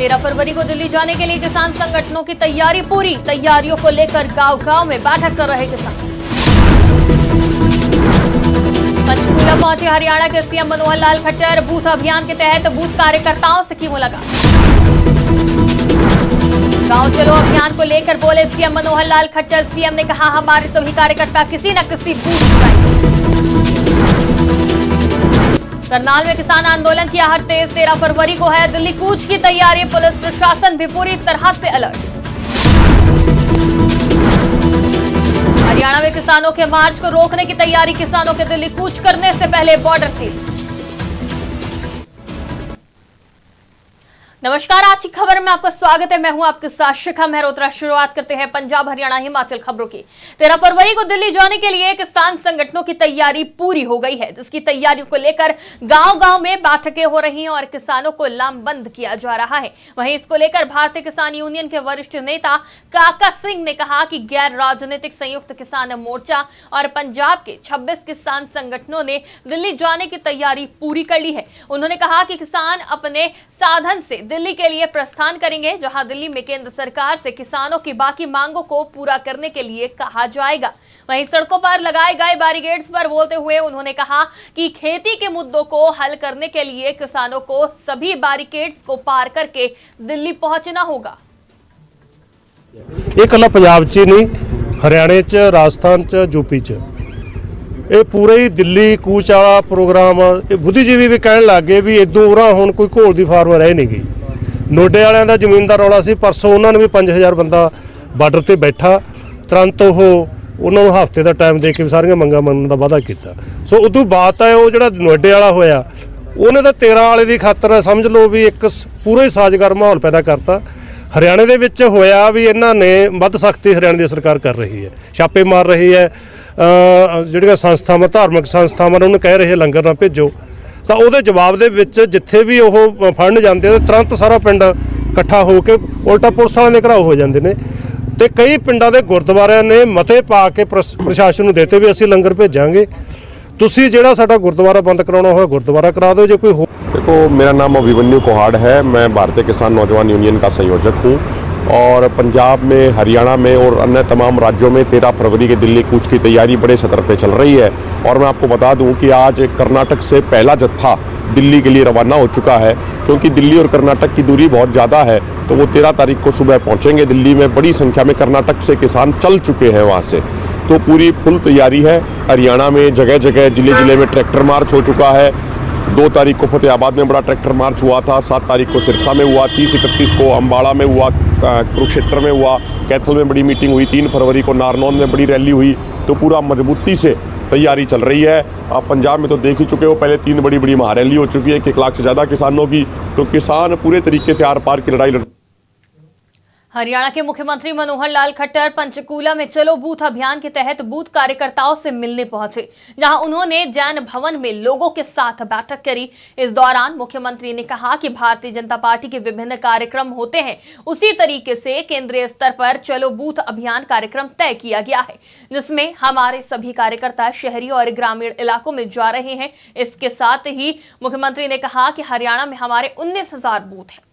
13 फरवरी को दिल्ली जाने के लिए किसान संगठनों की तैयारी पूरी। तैयारियों को लेकर गांव-गांव में बैठक कर रहे किसान। पंचकूला पहुंचे हरियाणा के सीएम मनोहर लाल खट्टर। बूथ अभियान के तहत बूथ कार्यकर्ताओं से की मुलाकात। गांव चलो अभियान को लेकर बोले सीएम मनोहर लाल खट्टर। सीएम ने कहा, हमारे सभी कार्यकर्ता किसी न किसी बूथ पर जाएंगे। करनाल में किसान आंदोलन की आहट तेज। 13 फरवरी को है दिल्ली कूच की तैयारी। पुलिस प्रशासन भी पूरी तरह से अलर्ट। हरियाणा में किसानों के मार्च को रोकने की तैयारी। किसानों के दिल्ली कूच करने से पहले बॉर्डर सील। नमस्कार, आज की खबर में आपका स्वागत है। मैं हूं आपके साथ शिखा मेहरोत्रा। शुरुआत करते हैं पंजाब हरियाणा हिमाचल खबरों की। 13 फरवरी को दिल्ली जाने के लिए किसान संगठनों की तैयारी पूरी हो गई है, जिसकी तैयारियों को लेकर गांव-गांव में बैठकें हो रही हैं और किसानों को लामबंद किया जा रहा है। वहीं इसको लेकर भारतीय किसान यूनियन के वरिष्ठ नेता काका सिंह ने कहा कि गैर राजनीतिक संयुक्त किसान मोर्चा और पंजाब के 26 किसान संगठनों ने दिल्ली जाने की तैयारी पूरी कर ली है। उन्होंने कहा कि किसान अपने साधन से दिल्ली के लिए प्रस्थान करेंगे, जहां दिल्ली में केंद्र सरकार से किसानों की बाकी मांगों को पूरा करने के लिए कहा जाएगा। वहीं सड़कों पर लगाए गए बैरिकेड्स पर बोलते हुए उन्होंने कहा कि खेती के मुद्दों को हल करने के लिए किसानों को सभी बैरिकेड्स को पार करके दिल्ली पहुंचना होगा। ਇਹ ਕੱਲਾ ਪੰਜਾਬ 'ਚ ਨਹੀਂ, ਹਰਿਆਣੇ 'ਚ, ਰਾਜਸਥਾਨ 'ਚ, ਯੂਪੀ 'ਚ ਇਹ ਪੂਰੇ ਹੀ ਦਿੱਲੀ ਕੂਚ ਵਾਲਾ ਪ੍ਰੋਗਰਾਮ। ਇਹ ਬੁੱਧੀਜੀਵੀ ਵੀ ਕਹਿਣ ਲੱਗ ਗਏ ਵੀ ਇਦੋਂ ਉਰਾਂ ਹੁਣ ਕੋਈ ਘੋਲ ਦੀ ਫਾਰਮ ਰਹਿ ਨਹੀਂ ਗਈ। ਨੋਡੇ ਵਾਲਿਆਂ ਦਾ ਜ਼ਮੀਨ ਦਾ ਰੌਲਾ ਸੀ, ਪਰਸੋਂ ਉਹਨਾਂ ਨੇ ਵੀ 5000 ਬੰਦਾ ਬਾਰਡਰ ਤੇ ਬੈਠਾ। ਤੁਰੰਤ ਉਹਨਾਂ ਨੂੰ ਹਫ਼ਤੇ ਦਾ ਟਾਈਮ ਦੇ ਕੇ ਸਾਰੀਆਂ ਮੰਗਾਂ ਮੰਨਣ ਦਾ ਵਾਅਦਾ ਕੀਤਾ। ਸੋ ਉਦੋਂ ਬਾਅਦ ਹੈ ਉਹ ਜਿਹੜਾ ਨੋਡੇ ਵਾਲਾ ਹੋਇਆ, ਉਹਨੇ ਤਾਂ 13 ਵਾਲੇ ਦੀ ਖਾਤਰ ਸਮਝ ਲਓ ਵੀ ਇੱਕ ਪੂਰਾ ਹੀ ਸਾਜ਼ਗਾਰ ਮਾਹੌਲ ਪੈਦਾ ਕਰਤਾ। ਹਰਿਆਣੇ ਦੇ ਵਿੱਚ ਹੋਇਆ ਵੀ ਇਹਨਾਂ ਨੇ ਵੱਧ ਸਖਤੀ ਹਰਿਆਣੇ ਦੀ ਸਰਕਾਰ ਕਰ ਰਹੀ ਹੈ, ਛਾਪੇ ਮਾਰ ਰਹੀ ਹੈ। ਜਿਹੜੀਆਂ ਸੰਸਥਾਵਾਂ, ਧਾਰਮਿਕ ਸੰਸਥਾਵਾਂ, ਉਹਨੂੰ ਕਹਿ ਰਹੇ ਲੰਗਰ ਨਾ ਭੇਜੋ, ਤਾਂ ਉਹਦੇ ਜਵਾਬ ਦੇ ਵਿੱਚ ਜਿੱਥੇ ਵੀ ਉਹ ਫੜਨ ਜਾਂਦੇ ਨੇ ਤੁਰੰਤ ਸਾਰਾ ਪਿੰਡ ਇਕੱਠਾ ਹੋ ਕੇ ਉਲਟਾ ਪੁਲਿਸ ਵਾਲਿਆਂ ਦੇ ਘਰਾਓ ਹੋ ਜਾਂਦੇ ਨੇ। ਤੇ ਕਈ ਪਿੰਡਾਂ ਦੇ ਗੁਰਦੁਆਰਿਆਂ ਨੇ ਮਤੇ ਪਾ ਕੇ ਪ੍ਰਸ਼ਾਸਨ ਨੂੰ ਦੇਤੇ ਵੀ ਅਸੀਂ ਲੰਗਰ ਭੇਜਾਂਗੇ, ਤੁਸੀਂ ਜਿਹੜਾ ਸਾਡਾ ਗੁਰਦੁਆਰਾ ਬੰਦ ਕਰਾਉਣਾ ਹੋਇਆ ਗੁਰਦੁਆਰਾ ਕਰਾ ਦਿਓ। ਜੇ कोई हो। देखो, मेरा नाम अभिमन्यु कोहाड़ है। मैं भारतीय किसान नौजवान यूनियन का संयोजक हूँ और पंजाब में, हरियाणा में और अन्य तमाम राज्यों में 13 फरवरी के दिल्ली कूच की तैयारी बड़े सतर पे चल रही है। और मैं आपको बता दूं कि आज कर्नाटक से पहला जत्था दिल्ली के लिए रवाना हो चुका है, क्योंकि दिल्ली और कर्नाटक की दूरी बहुत ज़्यादा है। तो वो 13 तारीख को सुबह पहुँचेंगे दिल्ली में। बड़ी संख्या में कर्नाटक से किसान चल चुके हैं वहाँ से, तो पूरी फुल तैयारी है। हरियाणा में जगह जगह, जिले जिले में ट्रैक्टर मार्च हो चुका है। 2 तारीख को फतेहाबाद में बड़ा ट्रैक्टर मार्च हुआ था, 7 तारीख को सिरसा में हुआ, 30-31 को अम्बाड़ा में हुआ, कुरुक्षेत्र में हुआ, कैथल में बड़ी मीटिंग हुई, 3 फरवरी को नारनौल में बड़ी रैली हुई। तो पूरा मजबूती से तैयारी चल रही है। आप पंजाब में तो देख ही चुके हो, पहले 3 बड़ी बड़ी महारैली हो चुकी है 1 लाख से ज़्यादा किसानों की। तो किसान पूरे तरीके से आर पार की लड़ाई लड़। हरियाणा के मुख्यमंत्री मनोहर लाल खट्टर पंचकूला में चलो बूथ अभियान के तहत बूथ कार्यकर्ताओं से मिलने पहुंचे, जहां उन्होंने जैन भवन में लोगों के साथ बैठक करी। इस दौरान मुख्यमंत्री ने कहा कि भारतीय जनता पार्टी के विभिन्न कार्यक्रम होते हैं, उसी तरीके से केंद्रीय स्तर पर चलो बूथ अभियान कार्यक्रम तय किया गया है, जिसमें हमारे सभी कार्यकर्ता शहरी और ग्रामीण इलाकों में जा रहे हैं। इसके साथ ही मुख्यमंत्री ने कहा कि हरियाणा में हमारे 19,000 बूथ हैं।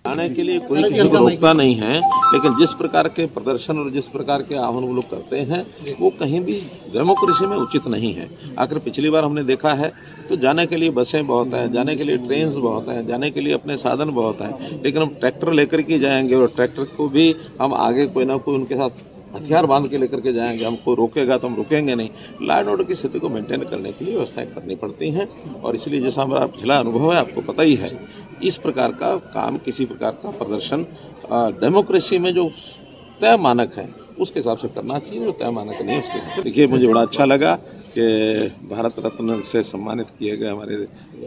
आने के लिए कोई किसी को रोकता नहीं है, लेकिन जिस प्रकार के प्रदर्शन और जिस प्रकार के आह्वान वो लोग करते हैं वो कहीं भी डेमोक्रेसी में उचित नहीं है। आखिर पिछली बार हमने देखा है तो जाने के लिए बसें बहुत हैं, जाने के लिए ट्रेन बहुत हैं, जाने के लिए अपने साधन बहुत हैं, लेकिन हम ट्रैक्टर लेकर के जाएंगे और ट्रैक्टर को भी हम आगे कोई ना कोई उनके साथ हथियार बांध के लेकर के जाएंगे। हमको रोकेगा तो हम रुकेंगे नहीं। लॉ एंड ऑर्डर की स्थिति को मेंटेन करने के लिए व्यवस्थाएं करनी पड़ती हैं और इसलिए जैसा हमारा पिछला अनुभव है आपको पता ही है, इस प्रकार का काम, किसी प्रकार का प्रदर्शन डेमोक्रेसी में जो तय मानक है उसके हिसाब से करना चाहिए, जो तय मानक नहीं उसके। देखिए, मुझे बड़ा अच्छा लगा कि भारत रत्न से सम्मानित किए गए हमारे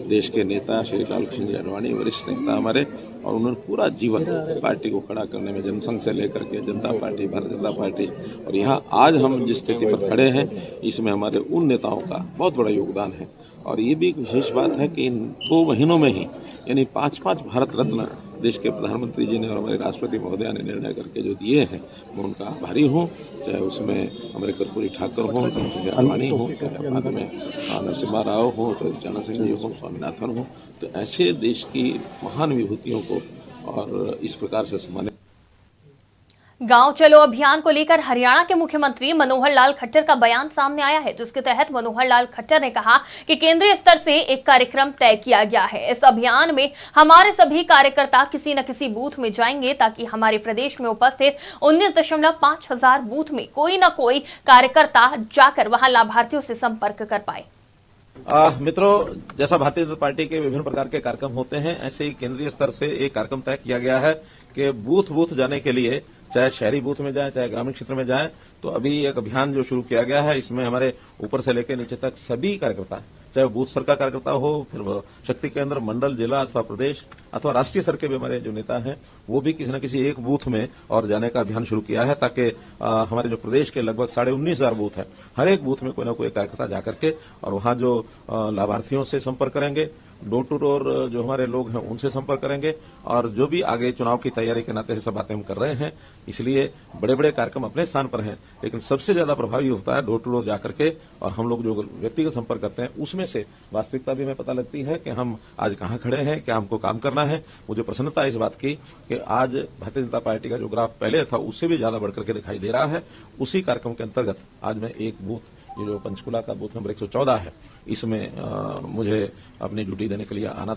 देश के नेता श्री लाल कृष्ण जी आडवाणी, वरिष्ठ नेता हमारे, और उन्होंने पूरा जीवन पार्टी को खड़ा करने में, जनसंघ से लेकर के जनता पार्टी, भारतीय जनता पार्टी, और यहाँ आज हम जिस स्थिति पर खड़े हैं इसमें हमारे उन नेताओं का बहुत बड़ा योगदान है। और ये भी एक विशेष बात है कि इन 2 महीनों में ही यानी 5-5 भारत रत्न देश के प्रधानमंत्री जी ने और हमारे राष्ट्रपति महोदया ने निर्णय करके जो दिए हैं, मैं उनका आभारी हूँ। चाहे उसमें हमारे कर्पूरी ठाकुर हों, चाहे अडवाणी हों, चाहे बाद में नरसिम्हा राव हों, चाहे चरण सिंह जी हों, स्वामीनाथन हों, तो ऐसे देश की महान विभूतियों को और इस प्रकार से सम्मानित। गांव चलो अभियान को लेकर हरियाणा के मुख्यमंत्री मनोहर लाल खट्टर का बयान सामने आया है, जिसके तहत मनोहर लाल खट्टर ने कहा कि केंद्रीय स्तर से एक कार्यक्रम तय किया गया है। इस अभियान में हमारे सभी कार्यकर्ता किसी न किसी बूथ में जाएंगे ताकि हमारे प्रदेश में उपस्थित 19.5 हजार बूथ में कोई न कोई कार्यकर्ता जाकर वहां लाभार्थियों से संपर्क कर पाए। मित्रों, जैसा भारतीय जनता पार्टी के विभिन्न प्रकार के कार्यक्रम होते हैं, ऐसे ही केंद्रीय स्तर से एक कार्यक्रम तय किया गया है कि बूथ बूथ जाने के लिए, चाहे शहरी बूथ में जाए चाहे ग्रामीण क्षेत्र में जाए, तो अभी एक अभियान जो शुरू किया गया है, इसमें हमारे ऊपर से लेकर नीचे तक सभी कार्यकर्ता, चाहे बूथ स्तर का कार्यकर्ता हो, फिर शक्ति केंद्र, मंडल, जिला अथवा प्रदेश अथवा राष्ट्रीय स्तर के भी हमारे जो नेता हैं, वो भी किसी न किसी एक बूथ में और जाने का अभियान शुरू किया है, ताकि हमारे जो प्रदेश के लगभग 19,500 बूथ हैं, हर एक बूथ में कोई ना कोई कार्यकर्ता जाकर के और वहां जो लाभार्थियों से संपर्क करेंगे, डोर टू डोर जो हमारे लोग हैं उनसे संपर्क करेंगे, और जो भी आगे चुनाव की तैयारी के नाते से सब बातें हम कर रहे हैं। इसलिए बड़े बड़े कार्यक्रम अपने स्थान पर हैं, लेकिन सबसे ज्यादा प्रभावी होता है डोर टू डोर जाकर के, और हम लोग जो व्यक्तिगत संपर्क करते हैं उसमें से वास्तविकता भी हमें पता लगती है कि हम आज कहां खड़े हैं, क्या हमको काम करना है। मुझे प्रसन्नता है इस बात की कि आज भारतीय जनता पार्टी का जो ग्राफ पहले था उससे भी ज्यादा बढ़कर के दिखाई दे रहा है। उसी कार्यक्रम के अंतर्गत आज मैं एक बूथ, ये जो पंचकुला का बूथ नंबर 114 है, इसमें मुझे अपनी ड्यूटी देने के लिए आना।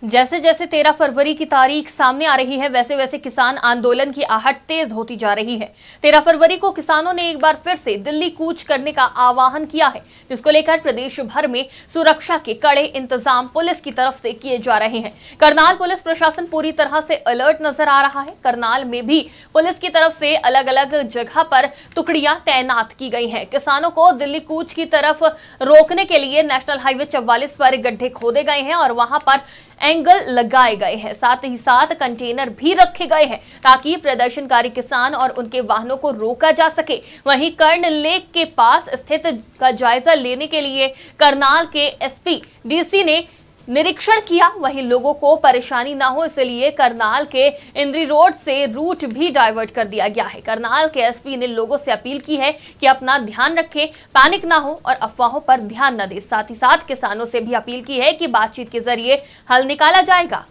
जैसे जैसे 13 फरवरी की तारीख सामने आ रही है, वैसे वैसे किसान आंदोलन की आहट तेज होती जा रही है। 13 फरवरी को किसानों ने एक बार फिर से दिल्ली कूच करने का आह्वान किया है, जिसको लेकर प्रदेश भर में सुरक्षा के कड़े इंतजाम पुलिस की तरफ से किए जा रहे हैं। करनाल पुलिस प्रशासन पूरी तरह से अलर्ट नजर आ रहा है। करनाल में भी पुलिस की तरफ से अलग अलग जगह पर टुकड़ियां तैनात की गई हैं। किसानों को दिल्ली कूच की तरफ रोकने के लिए नेशनल हाईवे 44 पर गड्ढे खोदे गए हैं और वहां पर एंगल लगाए गए हैं। साथ ही साथ कंटेनर भी रखे गए हैं ताकि प्रदर्शनकारी किसान और उनके वाहनों को रोका जा सके। वहीं कर्ण लेक के पास स्थित का जायजा लेने के लिए करनाल के एसपी डीसी ने निरीक्षण किया। वहीं लोगों को परेशानी ना हो इसलिए करनाल के इंद्री रोड से रूट भी डाइवर्ट कर दिया गया है। करनाल के एसपी ने लोगों से अपील की है कि अपना ध्यान रखें, पैनिक ना हो और अफवाहों पर ध्यान न दें। साथ ही साथ किसानों से भी अपील की है कि बातचीत के जरिए हल निकाला जाएगा।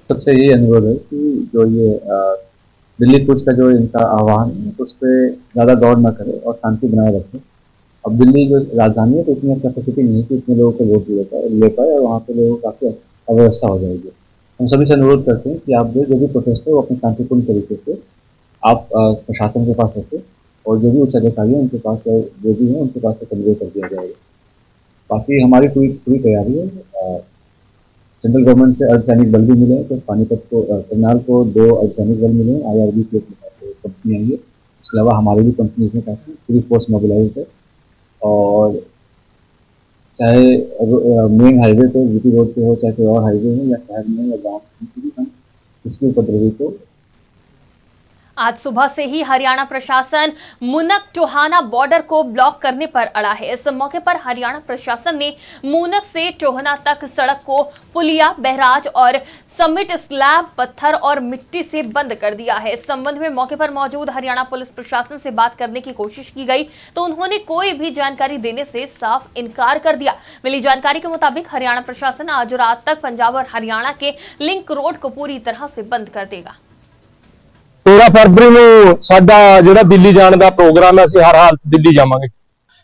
सबसे ये अनुरोध है कि जो ये दिल्ली कूच का जो इनका आह्वान है उस पर ज़्यादा दौड़ न करे और शांति बनाए रखें। अब दिल्ली जो राजधानी है तो इतनी कैपेसिटी नहीं है कि इतने लोगों को वोट ले पाए और वहाँ पे लोगों को काफ़ी अव्यवस्था हो जाएगी। हम सभी से अनुरोध करते हैं कि आप जो भी प्रोटेस्ट है वो अपने शांतिपूर्ण तरीके से आप प्रशासन के पास रखें और जो भी उच्च अधिकारी है उनके पास जो भी है उनके पास कन्वे कर दिया जाएगा। बाकी हमारी पूरी तैयारी है। सेंट्रल गवर्नमेंट से अर्धसैनिक बल भी मिले, तो पानीपत को करनाल को 2 अर्धसैनिक बल मिले, IRB की कंपनी आई है। इसके अलावा हमारी भी कंपनी में काफ़ी पूरी फोर्स मोबिलाइज है और चाहे मेन हाईवे पे जीटी रोड पे हो, चाहे कोई और हाईवे हो या शहर में या गाँव में, हम इसके उपद्रवी को आज सुबह से ही हरियाणा प्रशासन मूनक टोहाना बॉर्डर को ब्लॉक करने पर अड़ा है। इस मौके पर हरियाणा प्रशासन ने मूनक से टोहाना तक सड़क को पुलिया, बहराज और समिट स्लैब पत्थर और मिट्टी से बंद कर दिया है। इस संबंध में मौके पर मौजूद हरियाणा पुलिस प्रशासन से बात करने की कोशिश की गई तो उन्होंने कोई भी जानकारी देने से साफ इनकार कर दिया। मिली जानकारी के मुताबिक हरियाणा प्रशासन आज रात तक पंजाब और हरियाणा के लिंक रोड को पूरी तरह से बंद कर देगा। 13 फरवरी ਨੂੰ ਸਾਡਾ ਜਿਹੜਾ ਦਿੱਲੀ ਜਾਣ ਦਾ ਪ੍ਰੋਗਰਾਮ ਹੈ, ਅਸੀਂ ਹਰ ਹਾਲਤ ਦਿੱਲੀ ਜਾਵਾਂਗੇ।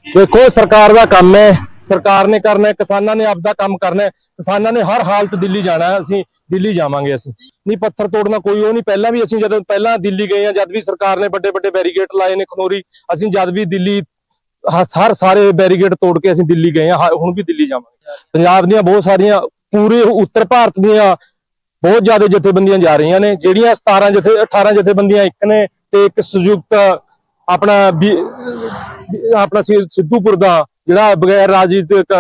ਦੇਖੋ ਸਰਕਾਰ ਦਾ ਕੰਮ ਹੈ, ਸਰਕਾਰ ਨੇ ਕਰਨਾ ਹੈ, ਕਿਸਾਨਾਂ ਨੇ ਆਪਦਾ ਕੰਮ ਕਰਨਾ ਹੈ। ਕਿਸਾਨਾਂ ਨੇ ਹਰ ਹਾਲਤ ਦਿੱਲੀ ਜਾਣਾ ਹੈ, ਅਸੀਂ ਦਿੱਲੀ ਜਾਵਾਂਗੇ। ਅਸੀਂ ਨਹੀਂ ਪੱਥਰ ਤੋੜਨਾ ਕੋਈ ਉਹ ਨਹੀਂ। ਪਹਿਲਾਂ ਵੀ ਅਸੀਂ ਜਦੋਂ ਪਹਿਲਾਂ ਦਿੱਲੀ ਗਏ ਆ, ਜਦ ਵੀ ਸਰਕਾਰ ਨੇ ਵੱਡੇ ਵੱਡੇ ਬੈਰੀਕੇਡ ਲਾਏ ਨੇ ਖਨੌਰੀ, ਅਸੀਂ ਜਦ ਵੀ ਦਿੱਲੀ ਸਾਰੇ ਬੈਰੀਕੇਡ ਤੋੜ ਕੇ ਅਸੀਂ ਦਿੱਲੀ ਗਏ ਆ, ਹੁਣ ਵੀ ਦਿੱਲੀ ਜਾਵਾਂਗੇ। ਪੰਜਾਬ ਦੀਆਂ ਬਹੁਤ ਸਾਰੀਆਂ ਪੂਰੇ ਉੱਤਰ ਭਾਰਤ ਦੀਆਂ बहुत ज्यादा जथेबंदियां जा रही ने, ਜਿਹੜੀਆਂ 18 जथेबंदियां एक ने ਤੇ ਇੱਕ ਸੰਯੁਕਤ ਆਪਣਾ ਸਿੱਧੂਪੁਰ ਦਾ ਜਿਹੜਾ ਬਗੈਰ ਰਾਜਨੀਤਿਕ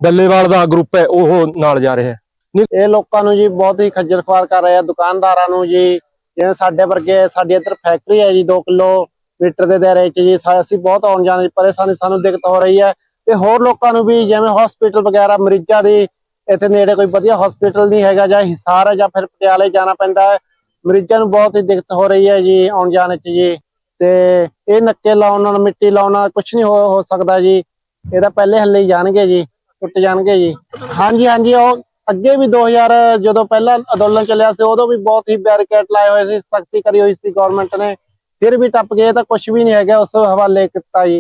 ਡੱਲੇਵਾਲ ਦਾ ਗਰੁੱਪ ਹੈ ਉਹ ਨਾਲ ਜਾ ਰਿਹਾ ਹੈ। ਇਹ ਲੋਕਾਂ ਨੂੰ ਜੀ ਬਹੁਤ ਹੀ ਖੱਜਲ ਖੁਆਰ ਕਰ ਰਹੇ ਆ, ਦੁਕਾਨਦਾਰਾਂ ਨੂੰ ਜੀ। ਜਿਵੇਂ ਸਾਡੇ ਵਰਗੇ, ਸਾਡੀ ਇੱਧਰ ਫੈਕਟਰੀ ਹੈ ਜੀ 2 ਕਿਲੋਮੀਟਰ ਦੇ ਦਾਇਰੇ 'ਚ ਜੀ, ਅਸੀਂ ਬਹੁਤ ਆਉਣ ਜਾਣ ਦੀ ਪਰੇਸ਼ਾਨੀ ਸਾਨੂੰ ਦਿੱਕਤ ਹੋ ਰਹੀ ਹੈ। ਤੇ ਹੋਰ ਲੋਕਾਂ ਨੂੰ ਵੀ ਜਿਵੇਂ ਹਸਪੀਟਲ ਵਗੈਰਾ ਮਰੀਜ਼ਾਂ ਦੀ ਇੱਥੇ ਨੇੜੇ ਕੋਈ ਵਧੀਆ ਹਸਪੀਟਲ ਨਹੀਂ ਹੈਗਾ, ਜਾਂ ਹਿਸਾਰ ਹੈ ਜਾਂ ਫਿਰ ਪਟਿਆਲੇ ਜਾਣਾ ਪੈਂਦਾ ਹੈ। ਮਰੀਜ਼ਾਂ ਨੂੰ ਬਹੁਤ ਹੀ ਦਿੱਕਤ ਹੋ ਰਹੀ ਹੈ ਜੀ ਆਉਣ ਜਾਣ 'ਚ ਜੀ। ਤੇ ਇਹ ਨੱਕੇ ਲਾਉਣ ਨਾਲ, ਮਿੱਟੀ ਲਾਉਣਾ ਕੁਛ ਨਹੀਂ ਹੋ ਸਕਦਾ ਜੀ। ਇਹਦਾ ਪਹਿਲੇ ਹੱਲੇ ਹੀ ਜਾਣਗੇ ਜੀ, ਟੁੱਟ ਜਾਣਗੇ ਜੀ। ਹਾਂਜੀ ਉਹ ਅੱਗੇ ਵੀ 2000 ਜਦੋਂ ਪਹਿਲਾਂ ਅੰਦੋਲਨ ਚੱਲਿਆ ਸੀ ਉਦੋਂ ਵੀ ਬਹੁਤ ਹੀ ਬੈਰੀਕੇਡ ਲਾਏ ਹੋਏ ਸੀ, ਸਖਤੀ ਕਰੀ ਹੋਈ ਸੀ ਗਵਰਨਮੈਂਟ ਨੇ, ਫਿਰ भी टप गए तो कुछ भी नहीं है, उस हवाले किया जी।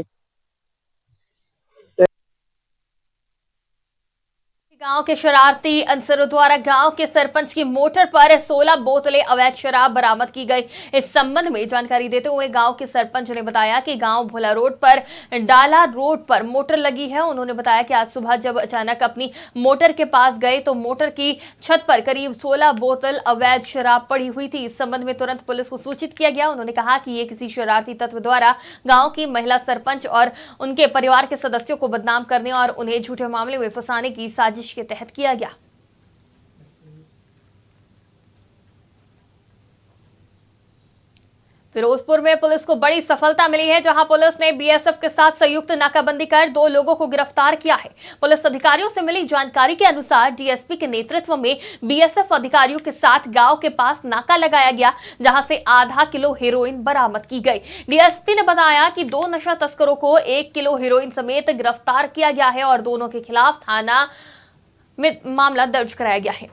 गांव के शरारती अनसरों द्वारा गांव के सरपंच की मोटर पर 16 बोतलें अवैध शराब बरामद की गई। इस संबंध में जानकारी देते हुए गांव के सरपंच ने बताया कि गांव भोला रोड पर डाला रोड पर मोटर लगी है। उन्होंने बताया कि आज सुबह जब अचानक अपनी मोटर के पास गए तो मोटर की छत पर करीब 16 बोतल अवैध शराब पड़ी हुई थी। इस संबंध में तुरंत पुलिस को सूचित किया गया। उन्होंने कहा कि ये किसी शरारती तत्व द्वारा गाँव की महिला सरपंच और उनके परिवार के सदस्यों को बदनाम करने और उन्हें झूठे मामले में फंसाने की साजिश के तहत किया गया। फिरोजपुर में पुलिस को बड़ी सफलता मिली है, जहां पुलिस ने बीएसएफ के साथ संयुक्त नाकाबंदी कर 2 लोगों को गिरफ्तार किया है। पुलिस अधिकारियों से मिली जानकारी के अनुसार डीएसपी के नेतृत्व में बीएसएफ अधिकारियों के साथ गांव के पास नाका लगाया गया, जहां से आधा किलो हेरोइन बरामद की गई। डीएसपी ने बताया कि 2 नशा तस्करों को 1 किलो हेरोइन समेत गिरफ्तार किया गया है और दोनों के खिलाफ थाना में मामला दर्ज कराया गया है।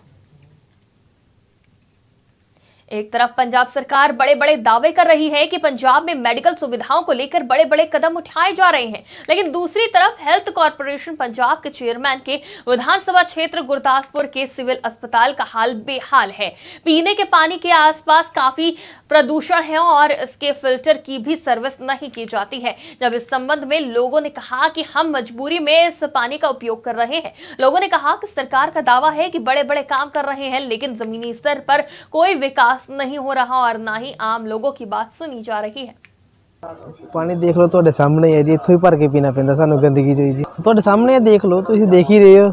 एक तरफ पंजाब सरकार बड़े बड़े दावे कर रही है कि पंजाब में मेडिकल सुविधाओं को लेकर बड़े बड़े कदम उठाए जा रहे हैं, लेकिन दूसरी तरफ हेल्थ कॉर्पोरेशन पंजाब के चेयरमैन के विधानसभा क्षेत्र गुरदासपुर के सिविल अस्पताल का हाल बेहाल है। पीने के पानी के आसपास काफी प्रदूषण है और इसके फिल्टर की भी सर्विस नहीं की जाती है। जब इस संबंध में लोगों ने कहा कि हम मजबूरी में इस पानी का उपयोग कर रहे हैं, लोगों ने कहा कि सरकार का दावा है कि बड़े बड़े काम कर रहे हैं, लेकिन जमीनी स्तर पर कोई विकास नहीं हो रहा और ना ही आम लोगों की बात सुनी जा रही है। पानी देख लो, ਤੁਹਾਡੇ ਸਾਹਮਣੇ ਹੈ ਜੀ, ਇੱਥੋਂ ਹੀ ਭਰ ਕੇ ਪੀਣਾ ਪੈਂਦਾ ਸਾਨੂੰ ਗੰਦਗੀ ਚੋਂ ਜੀ। ਤੁਹਾਡੇ ਸਾਹਮਣੇ ਦੇਖ ਲਓ, ਤੁਸੀਂ ਦੇਖ ਹੀ ਰਹੇ ਹੋ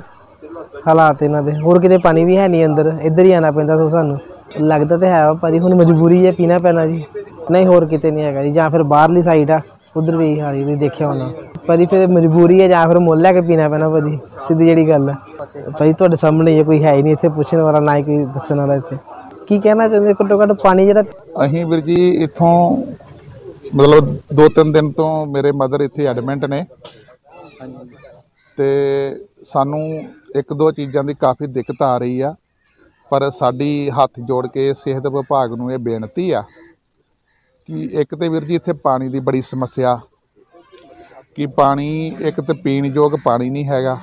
ਹਾਲਾਤ ਇਹਨਾਂ ਦੇ। ਹੋਰ ਕਿਤੇ ਪਾਣੀ ਵੀ ਹੈ ਨਹੀਂ ਅੰਦਰ, ਇੱਧਰ ਹੀ ਆਣਾ ਪੈਂਦਾ। ਸੋ ਸਾਨੂੰ ਲੱਗਦਾ ਤੇ ਹੈ ਭਾਜੀ, ਹੁਣ ਮਜਬੂਰੀ ਹੈ, ਪੀਣਾ ਪੈਣਾ ਜੀ। ਨਹੀਂ ਹੋਰ ਕਿਤੇ ਨਹੀਂ ਹੈਗਾ ਜੀ, ਜਾਂ ਫਿਰ ਬਾਹਰਲੀ ਸਾਈਡ ਆ, ਉਧਰ ਵੀ ਹਾਲੀ ਤੁਸੀਂ ਦੇਖਿਆ ਹੋਣਾ ਭਾਜੀ। ਫਿਰ ਮਜਬੂਰੀ ਹੈ ਜਾਂ ਫਿਰ ਮੁੱਲ ਲੈ ਕੇ ਪੀਣਾ ਪੈਣਾ ਭਾਜੀ, ਸਿੱਧੀ ਜਿਹੜੀ ਗੱਲ ਹੈ ਭਾਜੀ। ਤੁਹਾਡੇ ਸਾਹਮਣੇ ਕੋਈ ਹੈ ਹੀ ਨਹੀਂ ਇੱਥੇ ਪੁੱਛਣ ਵਾਲਾ, ਨਾ ਹੀ ਕੋਈ ਦੱਸਣ ਵਾਲਾ। ਇੱਥੇ ਕੀ ਕਹਿਣਾ ਚਾਹੁੰਦੇ? ਘੱਟੋ ਘੱਟ ਪਾਣੀ ਜਿਹੜਾ ਅਸੀਂ ਵੀਰ ਜੀ ਇੱਥੋਂ ਮਤਲਬ 2-3 ਦਿਨ ਤੋਂ ਮੇਰੇ ਮਦਰ ਇੱਥੇ ਐਡਮਿਟ ਨੇ, ਤੇ ਸਾਨੂੰ 1-2 ਚੀਜ਼ਾਂ ਦੀ ਕਾਫੀ ਦਿੱਕਤ ਆ ਰਹੀ ਆ। ਪਰ ਸਾਡੀ ਹੱਥ ਜੋੜ ਕੇ ਸਿਹਤ ਵਿਭਾਗ ਨੂੰ ਇਹ ਬੇਨਤੀ ਆ ਕਿ ਇੱਕ ਤੇ ਵੀਰ ਜੀ ਇੱਥੇ ਪਾਣੀ ਦੀ ਬੜੀ ਸਮੱਸਿਆ, ਕਿ ਪਾਣੀ ਇੱਕ ਤੇ ਪੀਣ ਯੋਗ ਪਾਣੀ ਨਹੀਂ ਹੈਗਾ,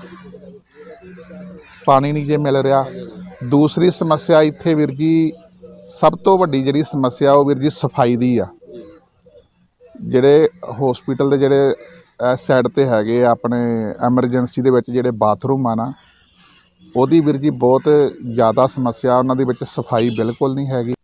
ਪਾਣੀ ਨਹੀਂ ਜੇ ਮਿਲ ਰਿਹਾ। दूसरी समस्या इत्थे वीर जी सब तो वड्डी जिहड़ी समस्या वो वीर जी सफाई दी आ। जिहड़े हॉस्पिटल दे जिहड़े साइड ते हैगे अपने एमरजेंसी दे विच जिहड़े बाथरूम आ ना, ओहदी वीर जी बहुत ज़्यादा समस्या, उन्हां दे विच सफाई बिल्कुल नहीं हैगी।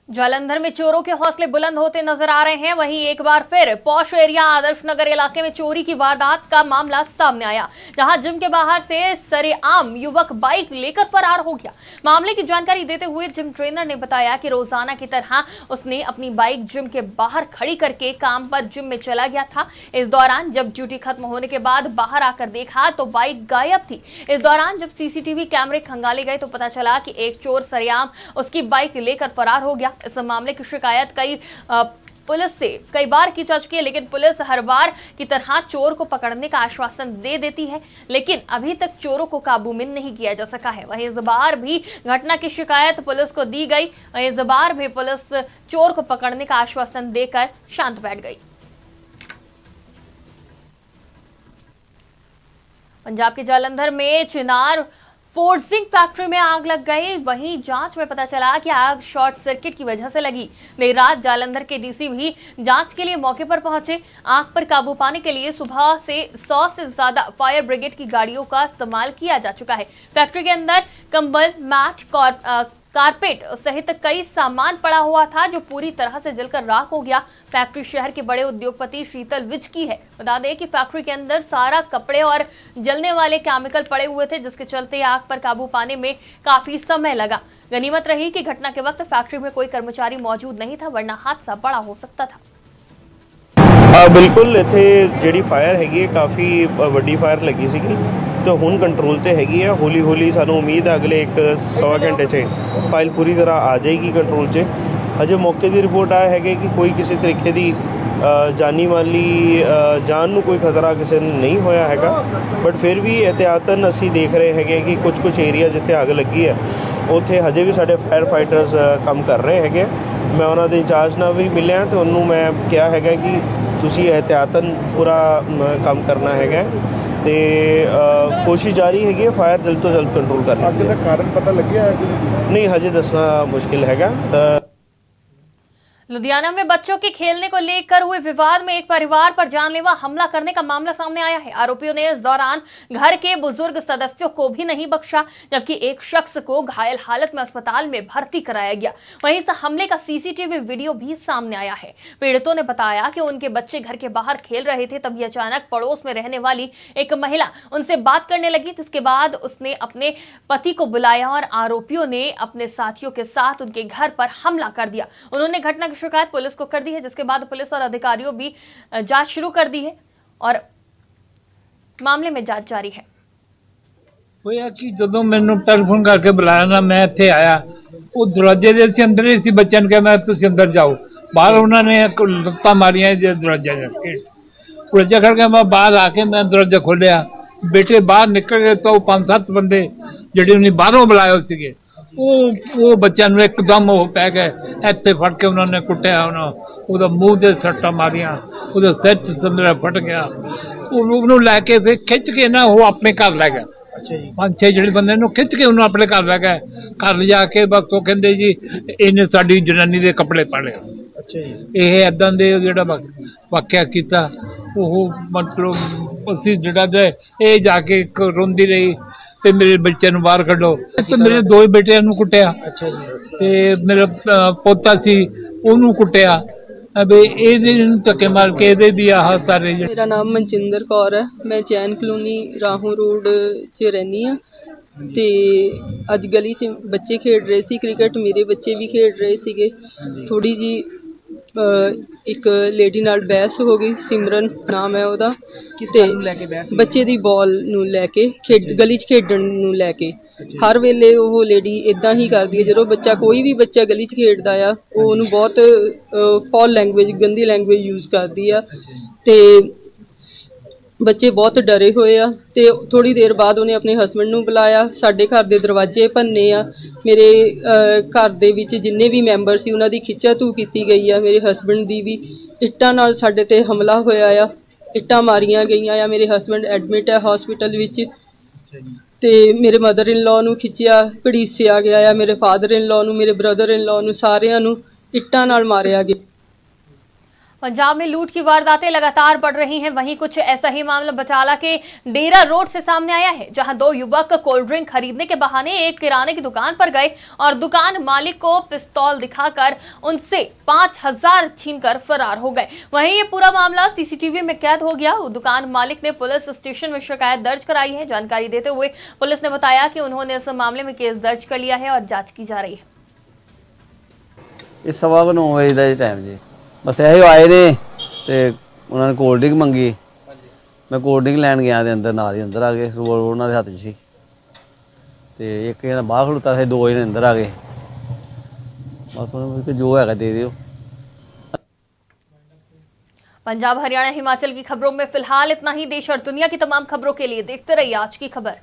जालंधर में चोरों के हौसले बुलंद होते नजर आ रहे हैं। वहीं एक बार फिर पौष एरिया आदर्श नगर इलाके में चोरी की वारदात का मामला सामने आया, जहां जिम के बाहर से सरेआम युवक बाइक लेकर फरार हो गया। मामले की जानकारी देते हुए जिम ट्रेनर ने बताया कि रोजाना की तरह उसने अपनी बाइक जिम के बाहर खड़ी करके काम पर जिम में चला गया था। इस दौरान जब ड्यूटी खत्म होने के बाद बाहर आकर देखा तो बाइक गायब थी। इस दौरान जब सीसीटीवी कैमरे खंगाले गए तो पता चला कि एक चोर सरेआम उसकी बाइक लेकर फरार हो गया। इस मामले की शिकायत पुलिस से कई बार की जा चुकी है, लेकिन पुलिस हर बार की तरह चोर को पकड़ने का आश्वासन दे देती है, लेकिन अभी तक चोरों को काबू में नहीं किया जा सका है। वहीं इस बार भी घटना की शिकायत पुलिस को दी गई। वहीं इस बार भी पुलिस चोर को पकड़ने का आश्वासन देकर शांत बैठ गई। पंजाब के जालंधर में चिनार फोर्जिंग फैक्ट्री में आग लग गई। वहीं जांच में पता चला कि आग शॉर्ट सर्किट की वजह से लगी। देर रात जालंधर के डीसी भी जांच के लिए मौके पर पहुंचे। आग पर काबू पाने के लिए सुबह से 100 से ज्यादा फायर ब्रिगेड की गाड़ियों का इस्तेमाल किया जा चुका है। फैक्ट्री के अंदर कंबल, मैट, कारपेट सहित कई सामान पड़ा हुआ था, जो पूरी तरह से जलकर राख हो गया। फैक्ट्री शहर के बड़े उद्योगपति शीतल विज की है। बता दें कि फैक्ट्री के अंदर सारा कपड़े और जलने वाले केमिकल पड़े हुए थे, जिसके चलते आग पर काबू पाने में काफी समय लगा। गनीमत रही कि घटना के वक्त फैक्ट्री में कोई कर्मचारी मौजूद नहीं था, वरना हादसा बड़ा हो सकता था। बिल्कुल इत्थे जिहड़ी फायर हैगी काफ़ी वड्डी फायर लगी सीगी ਤੇ ਹੁਣ ਕੰਟਰੋਲ ਤੇ ਹੈਗੀ ਹੈ। ਹੌਲੀ ਹੌਲੀ ਸਾਨੂੰ ਉਮੀਦ ਹੈ ਅਗਲੇ 1-1.25 ਘੰਟੇ 'ਚ ਫਾਈਲ ਪੂਰੀ ਤਰ੍ਹਾਂ ਆ ਜਾਏਗੀ ਕੰਟਰੋਲ 'ਚ। ਹਜੇ ਮੌਕੇ ਦੀ ਰਿਪੋਰਟ ਆਇਆ ਹੈਗਾ ਕਿ ਕੋਈ ਕਿਸੇ ਤਰੀਕੇ ਦੀ ਜਾਨੀ ਮਾਲੀ ਜਾਨ ਨੂੰ ਕੋਈ ਖਤਰਾ ਕਿਸੇ ਨੂੰ ਨਹੀਂ ਹੋਇਆ ਹੈਗਾ, ਬਟ ਫਿਰ ਵੀ ਇਹਤਿਆਤਨ ਅਸੀਂ ਦੇਖ ਰਹੇ ਹੈਗੇ ਕਿ ਕੁਝ ਏਰੀਆ ਜਿੱਥੇ ਅੱਗ ਲੱਗੀ ਹੈ ਉੱਥੇ ਹਜੇ ਵੀ ਸਾਡੇ ਫਾਇਰ ਫਾਈਟਰਸ ਕੰਮ ਕਰ ਰਹੇ ਹੈਗੇ। ਮੈਂ ਉਹਨਾਂ ਦੇ ਇੰਚਾਰਜ ਨਾਲ ਵੀ ਮਿਲਿਆ ਤੇ ਉਹਨੂੰ ਮੈਂ ਕਿਹਾ ਹੈਗਾ ਕਿ ਤੁਸੀਂ ਇਹਤਿਆਤਨ ਪੂਰਾ ਕੰਮ ਕਰਨਾ ਹੈਗਾ ਤੇ ਕੋਸ਼ਿਸ਼ ਜਾਰੀ ਹੈਗੀ ਹੈ ਫਾਇਰ ਜਲਦ ਤੋਂ ਜਲਦ ਕੰਟਰੋਲ ਕਰਨਾ। ਅੱਗ ਦਾ ਕਾਰਨ ਪਤਾ ਲੱਗਿਆ ਨਹੀਂ, ਹਜੇ ਦੱਸਣਾ ਮੁਸ਼ਕਿਲ हैगा। लुधियाना में बच्चों के खेलने को लेकर हुए विवाद में एक परिवार पर जानलेवा हमला करने का मामला सामने आया है। आरोपियों ने इस दौरान घर के बुजुर्ग सदस्यों को भी नहीं बख्शा, जबकि एक शख्स को घायल हालत में अस्पताल में भर्ती कराया गया। वहीं इस हमले का सीसीटीवी वीडियो भी सामने आया है। पीड़ितों ने बताया कि उनके बच्चे घर के बाहर खेल रहे थे, तभी अचानक पड़ोस में रहने वाली एक महिला उनसे बात करने लगी, जिसके बाद उसने अपने पति को बुलाया और आरोपियों ने अपने साथियों के साथ उनके घर पर हमला कर दिया। उन्होंने घटना शिकायत पुलिस को कर दी है, जिसके बाद पुलिस और अधिकारियों भी जांच शुरू कर दी है और मामले में जांच जारी है। ਹੋਇਆ ਕਿ ਜਦੋਂ ਮੈਨੂੰ ਟੈਲੀਫੋਨ ਕਰਕੇ ਬੁਲਾਇਆ ਨਾ, ਮੈਂ ਇੱਥੇ ਆਇਆ, ਉਹ ਦਰਵਾਜ਼ੇ ਦੇ ਅੰਦਰ ਹੀ ਸੀ। ਬੱਚਿਆਂ ਨੂੰ ਕਿਹਾ ਮੈਂ ਤੁਸੀਂ ਅੰਦਰ ਜਾਓ। ਬਾਹਰ ਉਹਨਾਂ ਨੇ ਲੱਤਾਂ ਮਾਰੀਆਂ ਦਰਵਾਜ਼ੇ ਦੇ ਦਰਵਾਜ਼ਾ ਖੜ ਕੇ ਮੈਂ ਬਾਹਰ ਆ ਕੇ ਮੈਂ ਦਰਵਾਜ਼ਾ ਖੋਲ੍ਹਿਆ। ਬੇਟੇ ਬਾਹਰ ਨਿਕਲ ਗਏ ਤਾਂ 5-7 ਬੰਦੇ ਜਿਹੜੇ ਉਹਨੇ ਬਾਹਰੋਂ ਬੁਲਾਏ ਸੀਗੇ ਉਹ ਬੱਚਿਆਂ ਨੂੰ ਇੱਕਦਮ ਉਹ ਪੈ ਗਏ, ਇੱਥੇ ਫੜ ਕੇ ਉਹਨਾਂ ਨੇ ਕੁੱਟਿਆ, ਉਹਦਾ ਮੂੰਹ ਦੇ ਸੱਟਾਂ ਮਾਰੀਆਂ, ਉਹਦਾ ਸਿਰ 'ਚ ਸਮਰਾ ਫਟ ਗਿਆ। ਉਹਨੂੰ ਲੈ ਕੇ ਫਿਰ ਖਿੱਚ ਕੇ ਨਾ ਉਹ ਆਪਣੇ ਘਰ ਲੈ ਗਿਆ। 5-6 ਜਿਹੜੇ ਬੰਦੇ ਨੂੰ ਖਿੱਚ ਕੇ ਉਹਨੂੰ ਆਪਣੇ ਘਰ ਲੈ ਗਏ। ਘਰ ਲਿਜਾ ਕੇ ਬਸ ਉਹ ਕਹਿੰਦੇ ਜੀ ਇਹਨੇ ਸਾਡੀ ਜਨਾਨੀ ਦੇ ਕੱਪੜੇ ਪਾੜੇ। ਇਹ ਇੱਦਾਂ ਦੇ ਜਿਹੜਾ ਵਾਕਿਆ ਕੀਤਾ, ਉਹ ਮਤਲਬ ਅਸੀਂ ਜਿਹੜਾ ਦੇ ਇਹ ਜਾ ਕੇ ਰੋਂਦੀ ਰਹੀ ਤੇ ਮੇਰੇ ਬੱਚਿਆਂ ਨੂੰ ਬਾਹਰ ਕੱਢੋ। ਤੇ ਮੇਰੇ 2 ਬੇਟਿਆਂ ਨੂੰ ਕੁੱਟਿਆ ਤੇ ਮੇਰਾ ਪੋਤਾ ਸੀ ਉਹਨੂੰ ਕੁੱਟਿਆ। ਅਬੇ ਇਹਦੇ ਨੂੰ ਧੱਕੇ ਮਾਰ ਕੇ ਇਹਦੇ ਵੀ ਆਹ ਸਾਰੇ। ਮੇਰਾ ਨਾਮ ਮਨਜਿੰਦਰ ਕੌਰ ਹੈ, ਮੈਂ ਚੈਨ ਕਲੋਨੀ ਰਾਹੋਂ ਰੋਡ 'ਚ ਰਹਿੰਦੀ ਹਾਂ ਤੇ ਅੱਜ ਗਲੀ 'ਚ ਬੱਚੇ ਖੇਡ ਰਹੇ ਸੀ ਕ੍ਰਿਕਟ, ਮੇਰੇ ਬੱਚੇ ਵੀ ਖੇਡ ਰਹੇ ਸੀਗੇ। ਥੋੜੀ ਜੀ ਇੱਕ ਲੇਡੀ ਨਾਲ ਬਹਿਸ ਹੋ ਗਈ, ਸਿਮਰਨ ਨਾਮ ਹੈ ਉਹਦਾ, ਤੇ ਬੱਚੇ ਦੀ ਬਾਲ ਨੂੰ ਲੈ ਕੇ ਗਲੀ 'ਚ ਖੇਡਣ ਨੂੰ ਲੈ ਕੇ। ਹਰ ਵੇਲੇ ਉਹ ਲੇਡੀ ਇਦਾਂ ਹੀ ਕਰਦੀ ਹੈ, ਜਦੋਂ ਕੋਈ ਵੀ ਬੱਚਾ ਗਲੀ 'ਚ ਖੇਡਦਾ ਆ ਉਹ ਉਹਨੂੰ ਬਹੁਤ ਫੌਲ ਲੈਂਗੁਏਜ, ਗੰਦੀ ਲੈਂਗੁਏਜ ਯੂਜ਼ ਕਰਦੀ ਆ ਤੇ ਬੱਚੇ ਬਹੁਤ ਡਰੇ ਹੋਏ ਆ। ਤੇ ਥੋੜੀ ਦੇਰ ਬਾਅਦ ਉਹਨੇ ਆਪਣੇ ਹਸਬੈਂਡ ਨੂੰ ਬੁਲਾਇਆ, ਸਾਡੇ ਘਰ ਦੇ ਦਰਵਾਜ਼ੇ ਭੰਨੇ ਆ, ਮੇਰੇ ਘਰ ਦੇ ਵਿੱਚ ਜਿੰਨੇ ਵੀ ਮੈਂਬਰ ਸੀ ਉਹਨਾਂ ਦੀ ਖਿੱਚਾਤੂ ਕੀਤੀ ਗਈ ਆ, ਮੇਰੇ ਹਸਬੈਂਡ ਦੀ ਵੀ। ਇੱਟਾਂ ਨਾਲ ਸਾਡੇ ਤੇ ਹਮਲਾ ਹੋਇਆ ਆ, ਇੱਟਾਂ ਮਾਰੀਆਂ ਗਈਆਂ ਆ। ਮੇਰੇ ਹਸਬੈਂਡ ਐਡਮਿਟ ਹੈ ਹਸਪੀਟਲ ਵਿੱਚ ਤੇ ਮੇਰੇ ਮਦਰ ਇਨ ਲਾਅ ਨੂੰ ਖਿੱਚਿਆ, ਘੜੀਸਿਆ ਗਿਆ ਆ, ਮੇਰੇ ਫਾਦਰ ਇਨ ਲਾਅ ਨੂੰ, ਮੇਰੇ ਬ੍ਰਦਰ ਇਨ ਲਾਅ ਨੂੰ, ਸਾਰਿਆਂ ਨੂੰ ਇੱਟਾਂ ਨਾਲ ਮਾਰਿਆ ਗਿਆ। पंजाब में लूट की वारदातें लगातार बढ़ रही हैं। वहीं कुछ ऐसा ही मामला बटाला के डेरा रोड से सामने आया है, जहां 2 युवक कोल्ड ड्रिंक खरीदने के बहाने एक किराने की दुकान पर गए और दुकान मालिक को पिस्तौल दिखाकर उनसे 5,000 छीनकर फरार हो गए। वहीं ये पूरा मामला सीसीटीवी में कैद हो गया। दुकान मालिक ने पुलिस स्टेशन में शिकायत दर्ज कराई है। जानकारी देते हुए पुलिस ने बताया कि उन्होंने इस मामले में केस दर्ज कर लिया है और जाँच की जा रही है। इस 9:15 बजे का टाइम जी बस ਇਹੋ ਆਏ ਨੇ ਤੇ ਉਹਨਾਂ ਨੇ ਕੋਲਡ ਡਰਿੰਕ ਮੰਗੀ। ਮੈਂ ਕੋਲਡ ਡਰਿੰਕ ਲੈਣ ਗਿਆ ਤੇ ਅੰਦਰ ਨਾਲ ਹੀ ਅੰਦਰ ਆ ਗਏ। ਰੋਲ ਉਹਨਾਂ ਦੇ ਹੱਥ 'ਚ ਸੀ ਤੇ ਇੱਕ ਜਣਾ ਬਾਹਰ ਖੜੋਤਾ ਸੀ, 2 ਜਣੇ ਅੰਦਰ ਆ ਗਏ। ਬਸ ਉਹਨਾਂ ਨੂੰ ਜੋ ਹੈਗਾ ਦੇ ਦਿਓ। पंजाब हरियाणा हिमाचल की खबरों में फिलहाल इतना ही। देश और दुनिया की तमाम खबरों के लिए देखते रहिए आज की खबर।